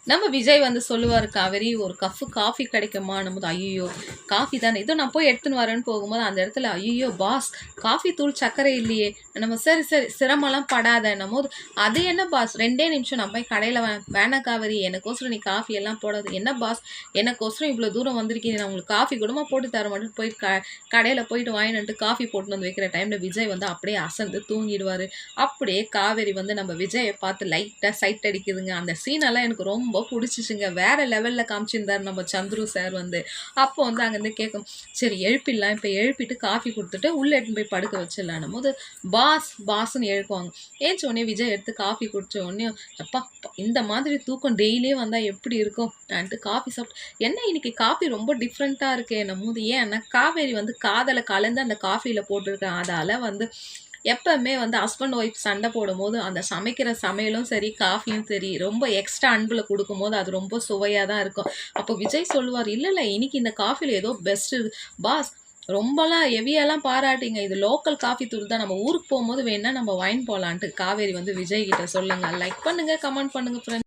நம்ம விஜய் வந்து சொல்லுவாரு, "காவேரி ஒரு கஃப் காஃபி கிடைக்குமான்னும்போது, ஐய்யயோ! காஃபி தானே, இதோ நான் போய் எடுத்துன்னு வரேன்னு போகும்போது, அந்த இடத்துல ஐய்யயோ! பாஸ் காஃபி தூள் சர்க்கரை இல்லையே." நம்ம சரி, சரி சிரமம்லாம் படாதன்னும்போது, "அது என்ன பாஸ் 2டே நிமிஷம் நான் போய் கடையில வேணாம் காவேரி எனக்கோசரம் நீ காஃபி எல்லாம் போடாத." "என்ன பாஸ் எனக்கோசரம் இவ்வளோ தூரம் வந்திருக்கீங்க, நான் உங்களுக்கு காஃபி கூடமா போட்டு தர மாட்டேன்னு" போய் கடையில போயிட்டு வாங்கிட்டு வந்துட்டு காஃபி போட்டுன்னு வந்து வைக்கிற டைம்ல விஜய் வந்து அப்படியே அசந்து தூங்கிடுவாரு. அப்படியே காவேரி வந்து நம்ம விஜயை பார்த்து லைட்டா சைட் அடிக்குதுங்க. அந்த சீனெல்லாம் எனக்கு ரொம்ப பிடிச்சிச்சுங்க. வேற லெவல்ல காமிச்சிருந்தாரு நம்ம சந்துரு சார் வந்து. அப்போ வந்து அங்கேருந்து கேட்கும், சரி எழுப்பிடலாம், இப்போ எழுப்பிட்டு காஃபி கொடுத்துட்டு உள்ள எடுத்துன்னு போய் படுக்க வச்சிடலான்னும் போது, பாஸ் பாஸ்ன்னு எழுப்புவாங்க. ஏஞ்ச உடனே விஜய் எடுத்து காஃபி குடிச்ச உடனே, அப்பா இந்த மாதிரி தூக்கம் டெய்லியே வந்தா எப்படி இருக்கும் ஆன்ட்டு காஃபி சாப்பிட்டு, என்ன இன்னைக்கு காஃபி ரொம்ப டிஃப்ரெண்ட்டா இருக்கேன்னும் போது, ஏன்னா காவேரி வந்து காதல கலந்து அந்த காஃபியில போட்டிருக்கேன். அதால வந்து எப்பவுமே வந்து ஹஸ்பண்ட் ஒய்ஃப் சண்டை போடும்போது, அந்த சமைக்கிற சமையலும் சரி, காஃபியும் சரி, ரொம்ப எக்ஸ்ட்ரா அன்புல குடுக்கும்போது, அது ரொம்ப சுவையா தான் இருக்கும். அப்போ விஜய் சொல்லுவாரு, "இல்ல, இல்ல இன்னைக்கு இந்த காஃபில ஏதோ பெஸ்ட் பாஸ் ரொம்பலாம் ஹெவியாலாம் பாராட்டிங்க. இது லோக்கல் காஃபி தூள் தான். நம்ம ஊருக்கு போம்போது வேணா நம்ம வாங்கின்னு போலான்ட்டு." காவேரி வந்து விஜய் கிட்ட சொல்லுங்க. லைக் பண்ணுங்க, கமெண்ட் பண்ணுங்க ஃப்ரெண்ட்ஸ்.